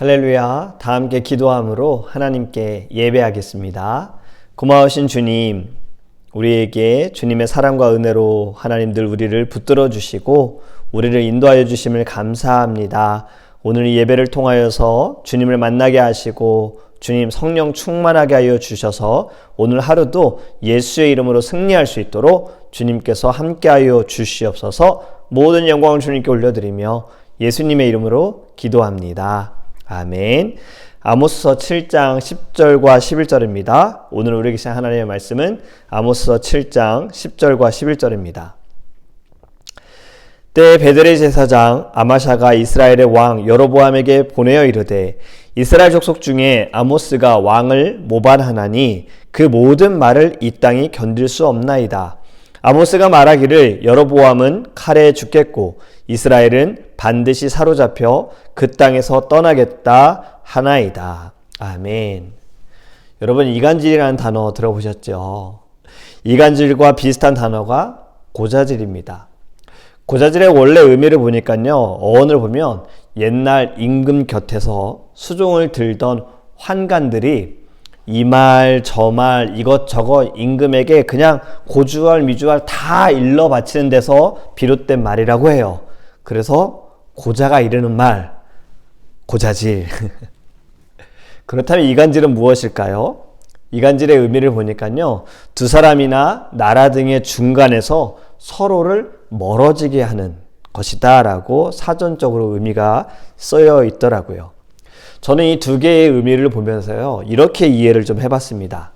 할렐루야. 다 함께 기도함으로 하나님께 예배하겠습니다. 고마우신 주님, 우리에게 주님의 사랑과 은혜로 하나님 늘 우리를 붙들어 주시고 우리를 인도하여 주심을 감사합니다. 오늘 이 예배를 통하여서 주님을 만나게 하시고 주님 성령 충만하게 하여 주셔서 오늘 하루도 예수의 이름으로 승리할 수 있도록 주님께서 함께하여 주시옵소서. 모든 영광을 주님께 올려드리며 예수님의 이름으로 기도합니다. 아멘. 아모스서 7장 10절과 11절입니다. 오늘 우리에게 시작한 하나님의 말씀은 아모스서 7장 10절과 11절입니다. 때 베델의 제사장 아마샤가 이스라엘의 왕 여로보암에게 보내어 이르되 이스라엘 족속 중에 아모스가 왕을 모반하나니 그 모든 말을 이 땅이 견딜 수 없나이다. 아모스가 말하기를 여로보암은 칼에 죽겠고 이스라엘은 반드시 사로잡혀 그 땅에서 떠나겠다 하나이다. 아멘. 여러분, 이간질이라는 단어 들어보셨죠? 이간질과 비슷한 단어가 고자질입니다. 고자질의 원래 의미를 보니까요, 어원을 보면 옛날 임금 곁에서 수종을 들던 환관들이 이 말 저 말 이것저것 임금에게 그냥 고주할 미주할 다 일러 바치는 데서 비롯된 말이라고 해요. 그래서 고자가 이르는 말, 고자질. 그렇다면 이간질은 무엇일까요? 이간질의 의미를 보니까요, 두 사람이나 나라 등의 중간에서 서로를 멀어지게 하는 것이다 라고 사전적으로 의미가 쓰여 있더라고요. 저는 이 두 개의 의미를 보면서요, 이렇게 이해를 좀 해봤습니다.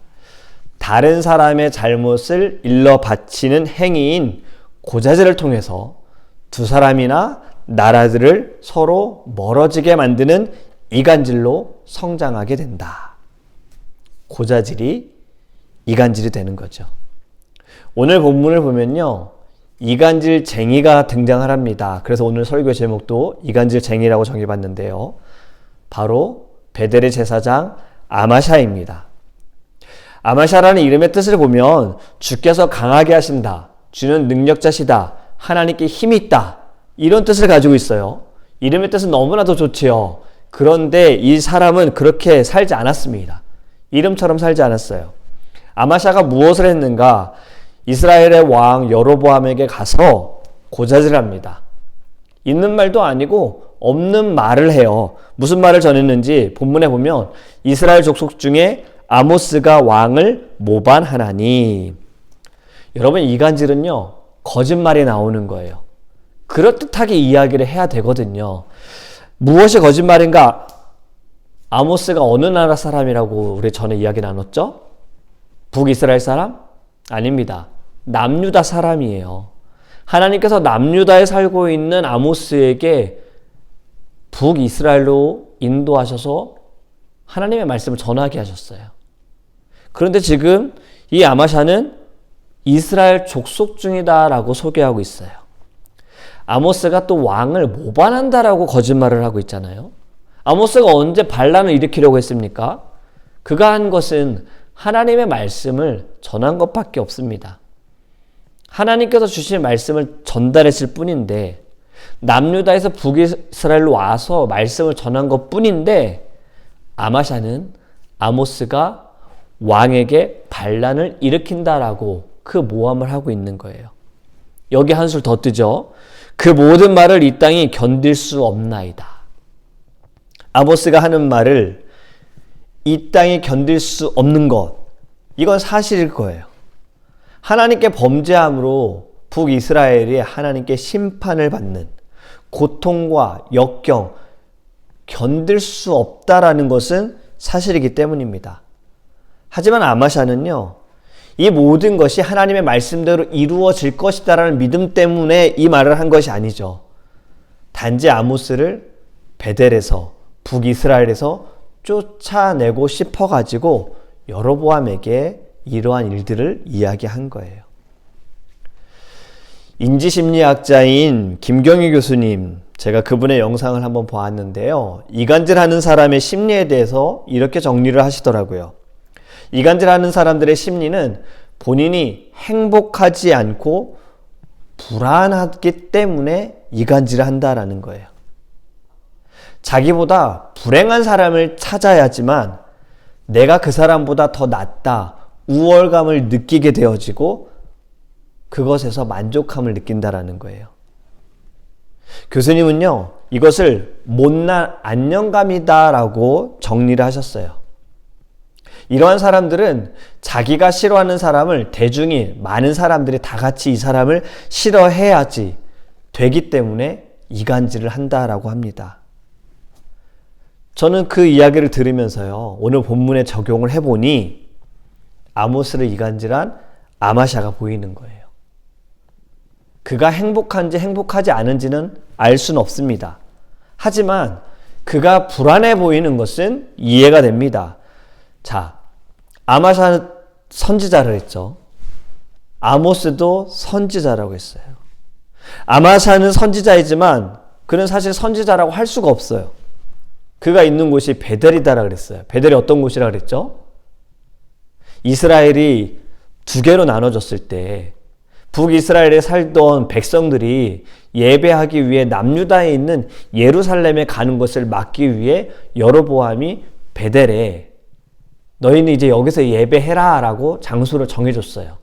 다른 사람의 잘못을 일러 바치는 행위인 고자질을 통해서 두 사람이나 나라들을 서로 멀어지게 만드는 이간질로 성장하게 된다. 고자질이 이간질이 되는 거죠. 오늘 본문을 보면요, 이간질쟁이가 등장을 합니다. 그래서 오늘 설교 제목도 이간질쟁이라고 정해봤는데요. 바로 베델의 제사장 아마샤입니다. 아마샤라는 이름의 뜻을 보면 주께서 강하게 하신다, 주는 능력자시다, 하나님께 힘이 있다, 이런 뜻을 가지고 있어요. 이름의 뜻은 너무나도 좋지요. 그런데 이 사람은 그렇게 살지 않았습니다. 이름처럼 살지 않았어요. 아마샤가 무엇을 했는가? 이스라엘의 왕 여로보암에게 가서 고자질을 합니다. 있는 말도 아니고 없는 말을 해요. 무슨 말을 전했는지 본문에 보면 이스라엘 족속 중에 아모스가 왕을 모반하나니. 여러분, 이간질은요, 거짓말이 나오는 거예요. 그럴듯하게 이야기를 해야 되거든요. 무엇이 거짓말인가? 아모스가 어느 나라 사람이라고 우리 전에 이야기 나눴죠? 북이스라엘 사람? 아닙니다. 남유다 사람이에요. 하나님께서 남유다에 살고 있는 아모스에게 북이스라엘로 인도하셔서 하나님의 말씀을 전하게 하셨어요. 그런데 지금 이 아마샤는 이스라엘 족속 중이다라고 소개하고 있어요. 아모스가 또 왕을 모반한다라고 거짓말을 하고 있잖아요. 아모스가 언제 반란을 일으키려고 했습니까? 그가 한 것은 하나님의 말씀을 전한 것밖에 없습니다. 하나님께서 주신 말씀을 전달했을 뿐인데, 남유다에서 북이스라엘로 와서 말씀을 전한 것 뿐인데, 아마샤는 아모스가 왕에게 반란을 일으킨다라고 그 모함을 하고 있는 거예요. 여기 한술 더 뜨죠. 그 모든 말을 이 땅이 견딜 수 없나이다. 아모스가 하는 말을 이 땅이 견딜 수 없는 것, 이건 사실일 거예요. 하나님께 범죄함으로 북이스라엘이 하나님께 심판을 받는 고통과 역경, 견딜 수 없다라는 것은 사실이기 때문입니다. 하지만 아마샤는요, 이 모든 것이 하나님의 말씀대로 이루어질 것이다라는 믿음 때문에 이 말을 한 것이 아니죠. 단지 아모스를 베델에서, 북이스라엘에서 쫓아내고 싶어가지고 여로보암에게 이러한 일들을 이야기한 거예요. 인지심리학자인 김경희 교수님, 제가 그분의 영상을 한번 보았는데요. 이간질하는 사람의 심리에 대해서 이렇게 정리를 하시더라고요. 이간질하는 사람들의 심리는 본인이 행복하지 않고 불안하기 때문에 이간질을 한다라는 거예요. 자기보다 불행한 사람을 찾아야지만 내가 그 사람보다 더 낫다, 우월감을 느끼게 되어지고 그것에서 만족함을 느낀다라는 거예요. 교수님은요, 이것을 못난 안정감이다라고 정리를 하셨어요. 이러한 사람들은 자기가 싫어하는 사람을 대중이, 많은 사람들이 다 같이 이 사람을 싫어해야지 되기 때문에 이간질을 한다라고 합니다. 저는 그 이야기를 들으면서요, 오늘 본문에 적용을 해보니 아모스를 이간질한 아마샤가 보이는 거예요. 그가 행복한지 행복하지 않은지는 알 수는 없습니다. 하지만 그가 불안해 보이는 것은 이해가 됩니다. 자, 아마샤는 선지자를 했죠. 아모스도 선지자라고 했어요. 아마샤는 선지자이지만 그는 사실 선지자라고 할 수가 없어요. 그가 있는 곳이 베델이다라 그랬어요. 베델이 어떤 곳이라 그랬죠? 이스라엘이 두 개로 나눠졌을 때 북이스라엘에 살던 백성들이 예배하기 위해 남유다에 있는 예루살렘에 가는 것을 막기 위해 여로보암이 베델에 너희는 이제 여기서 예배해라 라고 장소를 정해줬어요.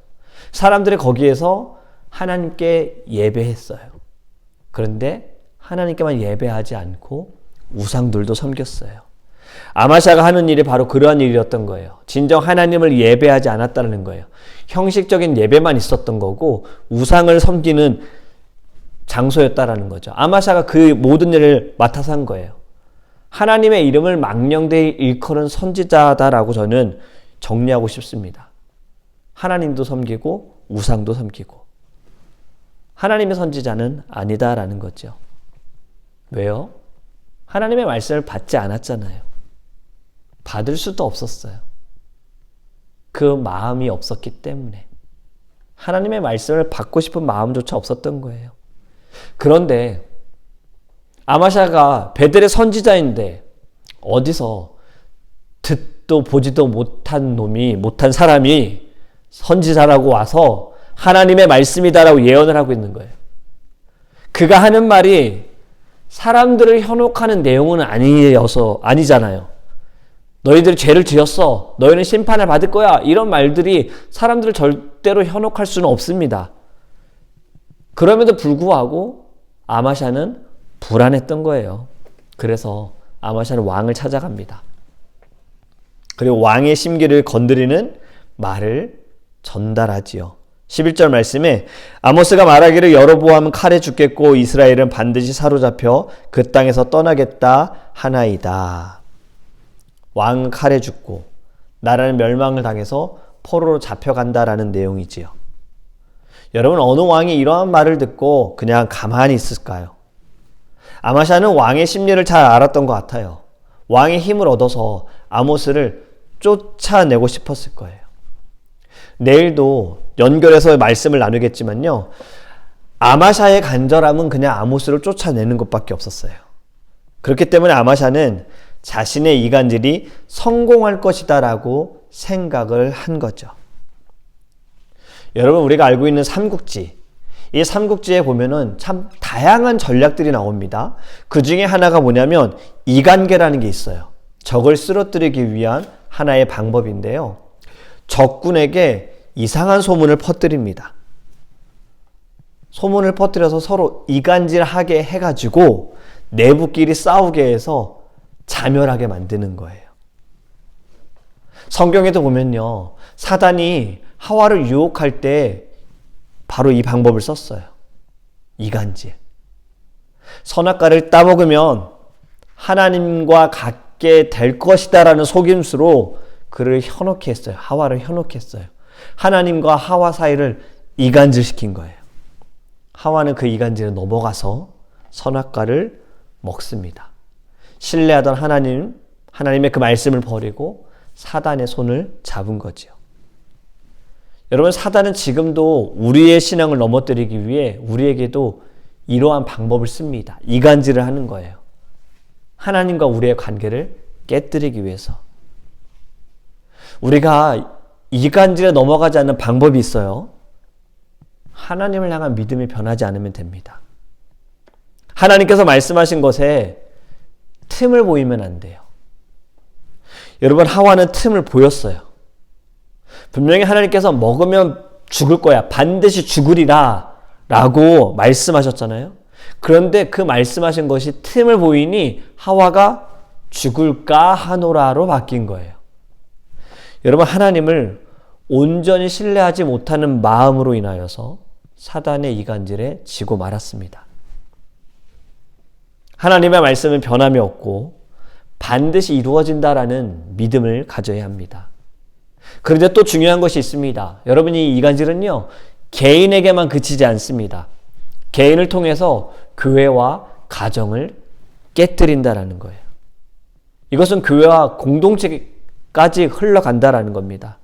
사람들이 거기에서 하나님께 예배했어요. 그런데 하나님께만 예배하지 않고 우상들도 섬겼어요. 아마샤가 하는 일이 바로 그러한 일이었던 거예요. 진정 하나님을 예배하지 않았다는 거예요. 형식적인 예배만 있었던 거고 우상을 섬기는 장소였다라는 거죠. 아마샤가 그 모든 일을 맡아서 한 거예요. 하나님의 이름을 망령되이 일컬은 선지자다라고 저는 정리하고 싶습니다. 하나님도 섬기고 우상도 섬기고 하나님의 선지자는 아니다라는 거죠. 왜요? 하나님의 말씀을 받지 않았잖아요. 받을 수도 없었어요. 그 마음이 없었기 때문에. 하나님의 말씀을 받고 싶은 마음조차 없었던 거예요. 그런데 아마샤가 베델의 선지자인데 어디서 듣도 보지도 못한 사람이 선지자라고 와서 하나님의 말씀이다라고 예언을 하고 있는 거예요. 그가 하는 말이 사람들을 현혹하는 내용은 아니잖아요. 너희들이 죄를 지었어. 너희는 심판을 받을 거야. 이런 말들이 사람들을 절대로 현혹할 수는 없습니다. 그럼에도 불구하고 아마샤는 불안했던 거예요. 그래서 아마샤는 왕을 찾아갑니다. 그리고 왕의 심기를 건드리는 말을 전달하지요. 11절 말씀에 아모스가 말하기를 여로보암은 칼에 죽겠고 이스라엘은 반드시 사로잡혀 그 땅에서 떠나겠다 하나이다. 왕은 칼에 죽고 나라는 멸망을 당해서 포로로 잡혀간다라는 내용이지요. 여러분, 어느 왕이 이러한 말을 듣고 그냥 가만히 있을까요? 아마샤는 왕의 심리를 잘 알았던 것 같아요. 왕의 힘을 얻어서 아모스를 쫓아내고 싶었을 거예요. 내일도 연결해서 말씀을 나누겠지만요, 아마샤의 간절함은 그냥 아모스를 쫓아내는 것밖에 없었어요. 그렇기 때문에 아마샤는 자신의 이간질이 성공할 것이다라고 생각을 한 거죠. 여러분, 우리가 알고 있는 삼국지, 이 삼국지에 보면은 참 다양한 전략들이 나옵니다. 그 중에 하나가 뭐냐면 이간계라는 게 있어요. 적을 쓰러뜨리기 위한 하나의 방법인데요. 적군에게 이상한 소문을 퍼뜨립니다. 소문을 퍼뜨려서 서로 이간질하게 해가지고 내부끼리 싸우게 해서 자멸하게 만드는 거예요. 성경에도 보면요, 사단이 하와를 유혹할 때 바로 이 방법을 썼어요. 이간질. 선악과를 따먹으면 하나님과 같게 될 것이다라는 속임수로 그를 현혹해 했어요. 하와를 현혹해 했어요. 하나님과 하와 사이를 이간질시킨 거예요. 하와는 그 이간질에 넘어가서 선악과를 먹습니다. 신뢰하던 하나님의 그 말씀을 버리고 사단의 손을 잡은 거지요. 여러분, 사단은 지금도 우리의 신앙을 넘어뜨리기 위해 우리에게도 이러한 방법을 씁니다. 이간질을 하는 거예요. 하나님과 우리의 관계를 깨뜨리기 위해서. 우리가 이간질에 넘어가지 않는 방법이 있어요. 하나님을 향한 믿음이 변하지 않으면 됩니다. 하나님께서 말씀하신 것에 틈을 보이면 안 돼요. 여러분, 하와는 틈을 보였어요. 분명히 하나님께서 먹으면 죽을 거야. 반드시 죽으리라 라고 말씀하셨잖아요. 그런데 그 말씀하신 것이 틈을 보이니 하와가 죽을까 하노라로 바뀐 거예요. 여러분, 하나님을 온전히 신뢰하지 못하는 마음으로 인하여서 사단의 이간질에 지고 말았습니다. 하나님의 말씀은 변함이 없고 반드시 이루어진다라는 믿음을 가져야 합니다. 그런데 또 중요한 것이 있습니다. 여러분, 이 이간질은요, 개인에게만 그치지 않습니다. 개인을 통해서 교회와 가정을 깨뜨린다라는 거예요. 이것은 교회와 공동체까지 흘러간다라는 겁니다.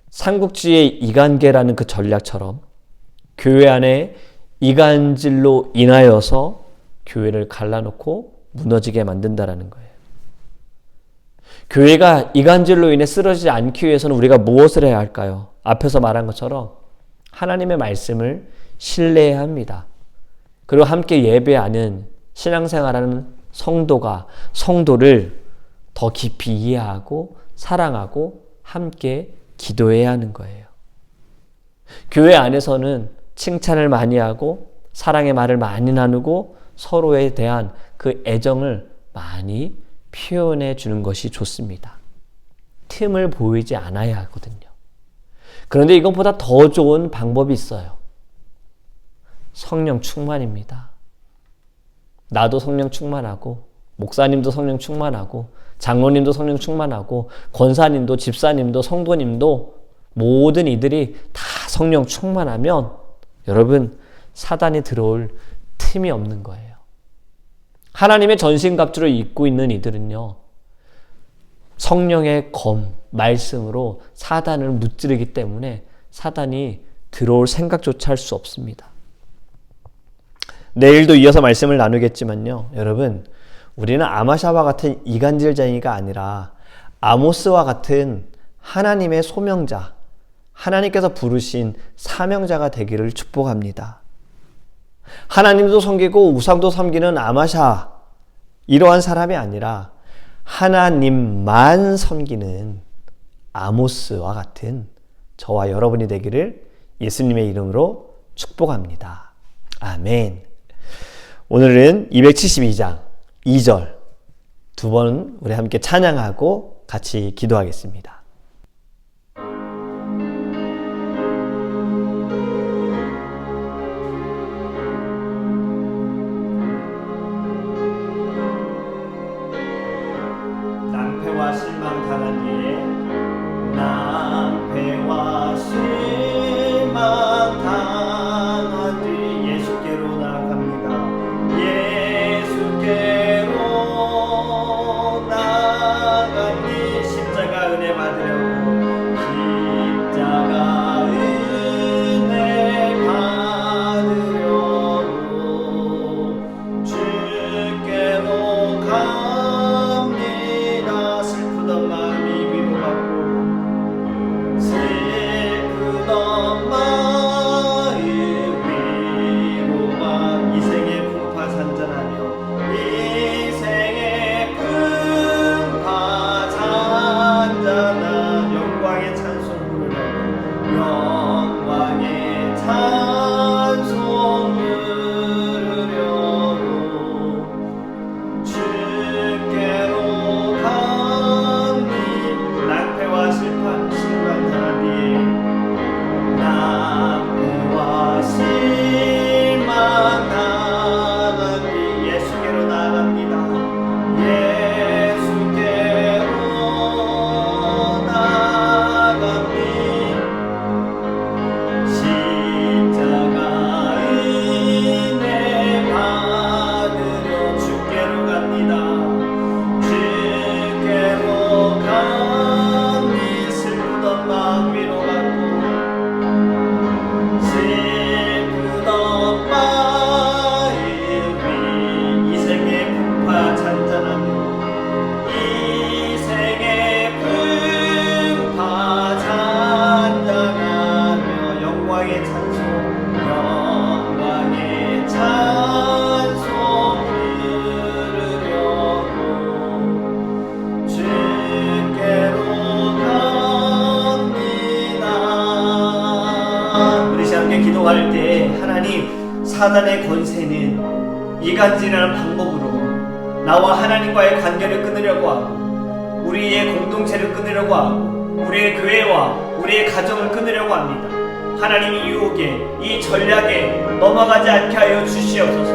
삼국지의 이간계라는 그 전략처럼 교회 안에 이간질로 인하여서 교회를 갈라놓고 무너지게 만든다라는 거예요. 교회가 이간질로 인해 쓰러지지 않기 위해서는 우리가 무엇을 해야 할까요? 앞에서 말한 것처럼 하나님의 말씀을 신뢰해야 합니다. 그리고 함께 예배하는 신앙생활하는 성도를 더 깊이 이해하고 사랑하고 함께 기도해야 하는 거예요. 교회 안에서는 칭찬을 많이 하고 사랑의 말을 많이 나누고 서로에 대한 그 애정을 많이 표현해 주는 것이 좋습니다. 틈을 보이지 않아야 하거든요. 그런데 이것보다 더 좋은 방법이 있어요. 성령 충만입니다. 나도 성령 충만하고 목사님도 성령 충만하고 장로님도 성령 충만하고 권사님도 집사님도 성도님도 모든 이들이 다 성령 충만하면 여러분, 사단이 들어올 틈이 없는 거예요. 하나님의 전신갑주를 입고 있는 이들은요, 성령의 검, 말씀으로 사단을 무찌르기 때문에 사단이 들어올 생각조차 할 수 없습니다. 내일도 이어서 말씀을 나누겠지만요, 여러분, 우리는 아마샤와 같은 이간질쟁이가 아니라 아모스와 같은 하나님의 소명자, 하나님께서 부르신 사명자가 되기를 축복합니다. 하나님도 섬기고 우상도 섬기는 아마샤, 이러한 사람이 아니라 하나님만 섬기는 아모스와 같은 저와 여러분이 되기를 예수님의 이름으로 축복합니다. 아멘. 오늘은 272장 2절 두 번 우리 함께 찬양하고 같이 기도하겠습니다. 낭패와 실망 당한 뒤에 낭패와 실망 당한 뒤 예수께로 나아갑니다. 예수께로 나아가니 십자가 은혜 받으 사단의 권세는 이간질이라는 방법으로 나와 하나님과의 관계를 끊으려고 하고 우리의 공동체를 끊으려고 하고 우리의 교회와 우리의 가정을 끊으려고 합니다. 하나님이 유혹에 이 전략에 넘어가지 않게 하여 주시옵소서.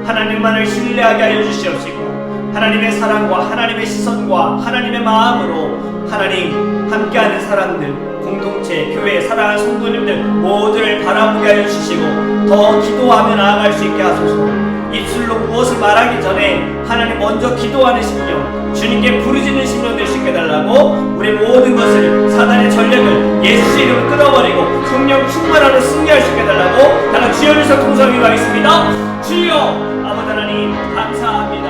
하나님만을 신뢰하게 하여 주시옵시고 하나님의 사랑과 하나님의 시선과 하나님의 마음으로 하나님 함께하는 사람들, 공동체, 교회, 사랑하는 성도님들 모두를 바라보게 하여 주시고 더 기도하며 나아갈 수 있게 하소서. 입술로 무엇을 말하기 전에 하나님 먼저 기도하는 심령, 주님께 부르짖는 심령 될 수 있게 달라고 우리 모든 것을 사단의 전략을 예수의 이름으로 끊어버리고 성령 충만하로 승리할 수 있게 달라고 다 같이 주여를 통성하기로 하겠습니다. 주여 아버지 하나님 감사합니다.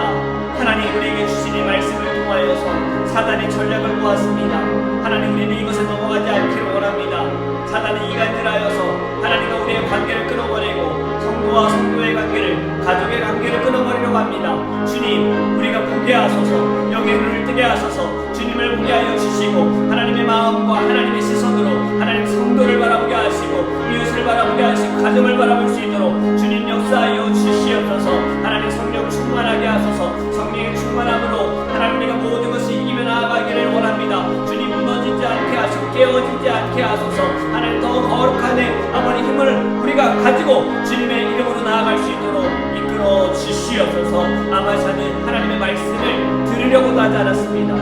하나님 우리에게 주신 이 말씀을 통하여서 사단의 전략을 보았습니다. 하나님 우리는 이것에 넘어가지 않기를 원합니다. 사단이 이간질하여서 하나님과 우리의 관계를 끊어버리고 성도와 성도의 관계를, 가족의 관계를 끊어버리려고 합니다. 주님 우리가 보게 하소서, 영의 눈을 뜨게 하소서, 주님을 보게 하여 주시고 하나님의 마음과 하나님의 시선으로 하나님 성도를 바라보게 하시고 이웃을 바라보게 하시고 가정을 바라볼 수 있도록 주님 역사하여 주시옵소서. 하나님 성령 충만하게 하소서. 성령의 충만함으로 하나님 우리가 모든 것을 이기며 나아가기를 원합니다. 주님 무너지지 않게 하시고 깨어지지 않게 하소서. 하나님 더 거룩한 아버지 힘을 우리가 가지고 주님의 이름으로 나아갈 수 있도록 이끌어 주시옵소서. 아마샤는 하나님의 말씀을 들으려고도 하지 않았습니다.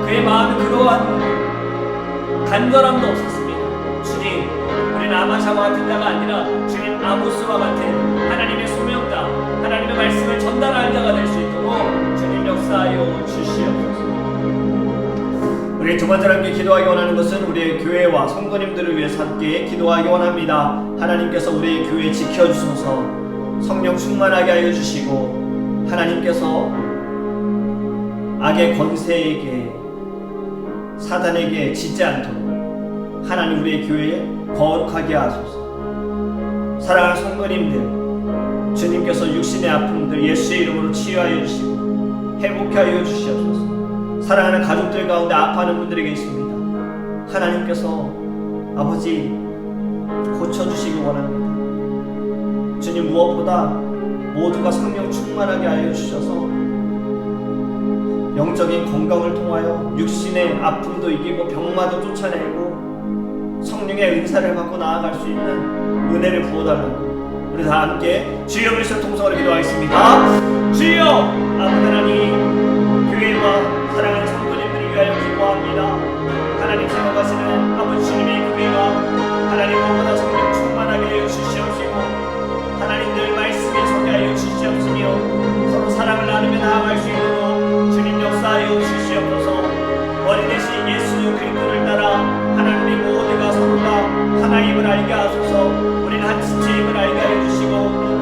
그의 마음에 그러한 간절함도 없었습니다. 주님 우리는 아마샤와 같은 자가 아니라 주님 아모스와 같은 하나님의 소명자, 하나님의 말씀을 전달할 자가 될 수 있도록 주님 역사하여 주시옵소서. 우리 두 번째로 함께 기도하기 원하는 것은 우리의 교회와 성도님들을 위해서 함께 기도하기 원합니다. 하나님께서 우리의 교회 지켜주소서. 성령 충만하게 하여 주시고 하나님께서 악의 권세에게 사단에게 지지 않도록 하나님 우리의 교회에 거룩하게 하소서. 사랑하는 성도님들 주님께서 육신의 아픔들 예수의 이름으로 치유하여 주시고 회복하여 하여 주시옵소서. 사랑하는 가족들 가운데 아파하는 분들에게 있습니다. 하나님께서 아버지 고쳐주시기 원합니다. 주님 무엇보다 모두가 성령 충만하게 하여 주셔서 영적인 건강을 통하여 육신의 아픔도 이기고 병마도 쫓아내고 성령의 은사를 받고 나아갈 수 있는 은혜를 부어달라고 우리 다 함께 주여 그리스도 통성으로 기도하겠습니다. 주여 아버지 하나님 교회와 사랑하는 성도님들을 위하여 기도합니다. 하나님 생각하시는 아버지 주님의 교회가 하나님 무엇보다 성령 충만하게 하여 주시옵시고 하나님 늘 말씀에 서게 하여 주시옵시며 서로 사랑을 나누며 나아갈 수 있도록 주님 역사하여 주시옵소서. 머리 대신 예수 그리스도를 따라 하나님의 모두가 서로가 하나님을 알게 하소서. 우리는 한 지체임을 알게 하여 주시고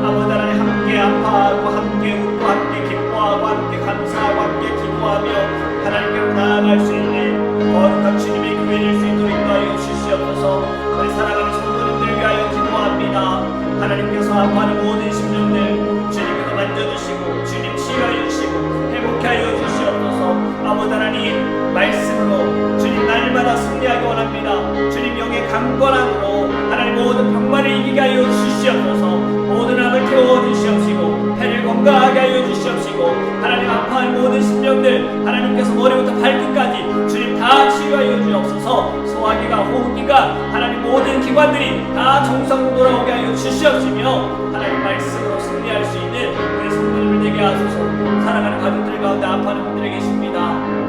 아버지 하나님 함께 아파하고 함께 웃고 함께 기뻐하고 함께 감사하고 함께 기도하며 하나님께로 나아갈 수 있는 거룩한 주님의 교회 될 수 있도록 인도하여 주시옵소서. 우리 사랑하는 성도님들 위하여 기도합니다. 하나님께서 아파하는 모든 심령들 주님께서 만져주시고 주님 치유하여 주시고 회복해 하여 주시옵소서. 아버지 하나님 말씀으로 주님 날마다 승리하기 원합니다. 주님 영의 강건함으로 하나님 모든 병마를 이기게 하여 주시옵소서. 모든 암을 태워주시옵시고 폐를 건강하게 하여 주시옵시고 하나님 아파하는 모든 심령들 하나님께서 머리부터 발끝까지 주님 다 치유하여 주옵소서. 소화기가 호흡기가 하나님 모든 기관들이 다 정상으로 돌아오게 하여 주시옵시며 하나님 말씀으로 승리할 수 있는 우리 성도님을 되게 하소서. 사랑하는 가족들 가운데 아파하는 분들이 계십니다.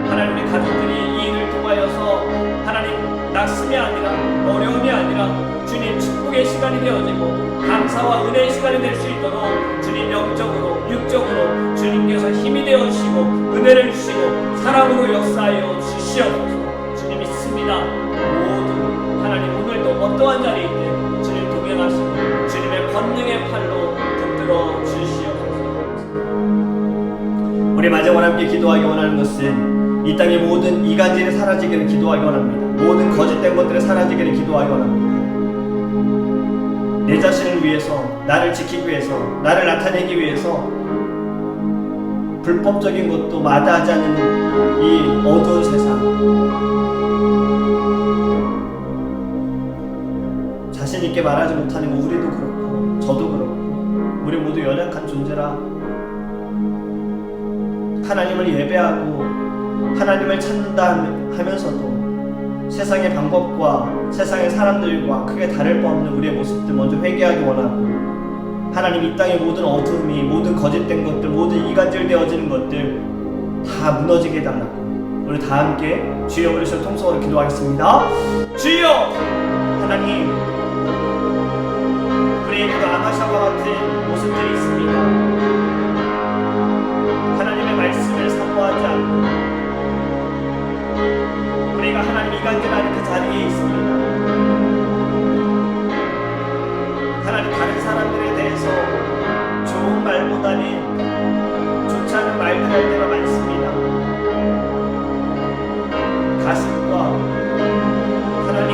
하나님 우리 가족들이 이 일을 통하여서 하나님 낙심이 아니라 어려움이 아니라 주님 축복의 시간이 되어지고 감사와 은혜의 시간이 될 수 있도록 주님 영적으로 육적으로 주님께서 힘이 되어주시고 은혜를 주시고 사랑으로 역사하여 주시옵소서. 주님 믿습니다. 모두 하나님 오늘도 어떠한 자리에 있든 주님 동행하시고 주님의 권능의 팔로 붙들어 주시옵소서. 우리 마지막으로 함께 기도하기 원하는 것은 이 땅의 모든 이간질이 사라지기를 기도하기 원합니다. 모든 거짓된 것들이 사라지기를 기도하기 원합니다. 내 자신을 위해서, 나를 지키기 위해서, 나를 나타내기 위해서 불법적인 것도 마다하지 않는 이 어두운 세상, 자신 있게 말하지 못하는 거 우리도 그렇고 저도 그렇고 우리 모두 연약한 존재라 하나님을 예배하고 하나님을 찾는다 하면서도 세상의 방법과 세상의 사람들과 크게 다를 바 없는 우리의 모습들 먼저 회개하기 원하고, 하나님 이 땅의 모든 어둠이, 모든 거짓된 것들, 모든 이간질되어지는 것들 다 무너지게 해달라고 우리 다 함께 주여 부르시며 통성으로 기도하겠습니다. 주여! 하나님, 우리에게도 아마샤와 같은 모습들이 있습니다. 하나님의 말씀을 사모하지 않고 우리가 하나님 이간질하는 그 자리에 있습니다. 하나님, 다른 사람들에 대해서 좋은 말보다는 좋지 않은 말들 할 때가 많습니다. 가슴과 하나님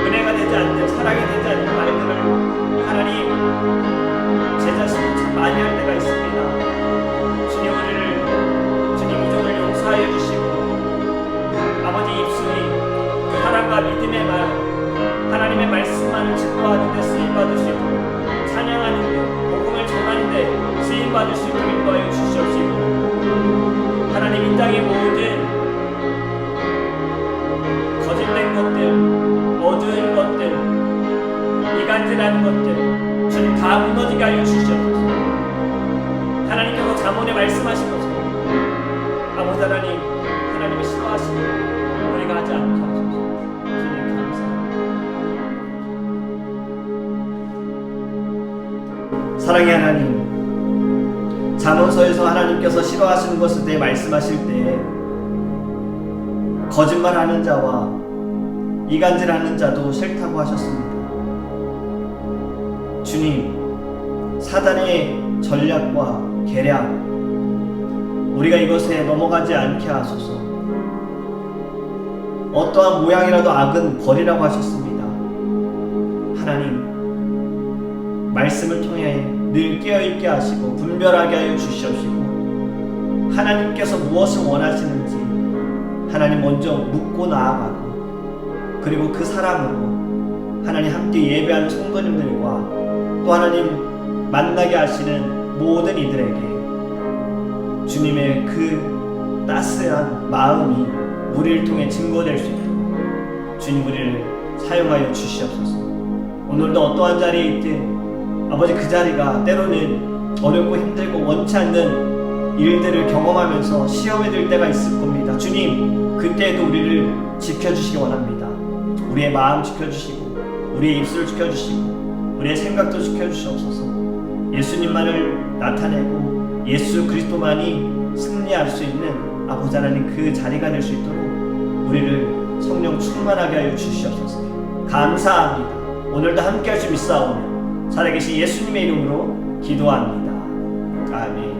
은혜가 되지 않는, 사랑이 되지 않는 말들을 하나님 제 자신이 참 많이 할 때가 있습니다. 주님, 우리를, 주님 이종을 용서하여 주시고 아버지 입술이 그 사랑과 믿음의 말, 하나님의 말씀만을 증거하는 데 쓰임받으시고 찬양하는 데, 복음을 전하는 데 쓰임받을 수 있도록 인도하여 주시옵시고, 하나님 이 땅의 모든 거짓된 것들, 어두운 것들, 이간질하는 것들 주님 다 무너지게 하여 주시옵소서. 하나님께서 잠언에 말씀하시면서 아버지 하나님, 하나님이 싫어하시는 우리가 하지 않게 하소서. 주님 감사합니다. 사랑의 하나님, 잠언서에서 하나님께서 싫어하시는 것에 대해 말씀하실 때 거짓말하는 자와 이간질하는 자도 싫다고 하셨습니다. 주님, 사단의 전략과 계략, 우리가 이것에 넘어가지 않게 하소서. 어떠한 모양이라도 악은 버리라고 하셨습니다. 하나님, 말씀을 통해 늘 깨어있게 하시고 분별하게 하여 주시옵시고, 하나님께서 무엇을 원하시는지 하나님 먼저 묻고 나아가고, 그리고 그 사람으로 하나님 함께 예배하는 성도님들과 또 하나님 만나게 하시는 모든 이들에게 주님의 그 따스한 마음이 우리를 통해 증거될 수 있도록 주님 우리를 사용하여 주시옵소서. 오늘도 어떠한 자리에 있든 아버지, 그 자리가 때로는 어렵고 힘들고 원치 않는 일들을 경험하면서 시험에 들 때가 있을 겁니다. 주님, 그때에도 우리를 지켜주시기 원합니다. 우리의 마음 지켜주시고 우리의 입술을 지켜주시고 우리의 생각도 지켜주시옵소서. 예수님만을 나타내고 예수 그리스도만이 승리할 수 있는 아버지 하나님, 그 자리가 될 수 있도록 우리를 성령 충만하게 하여 주시옵소서. 감사합니다. 오늘도 함께 할 수 믿사오며 살아계신 예수님의 이름으로 기도합니다. 아멘.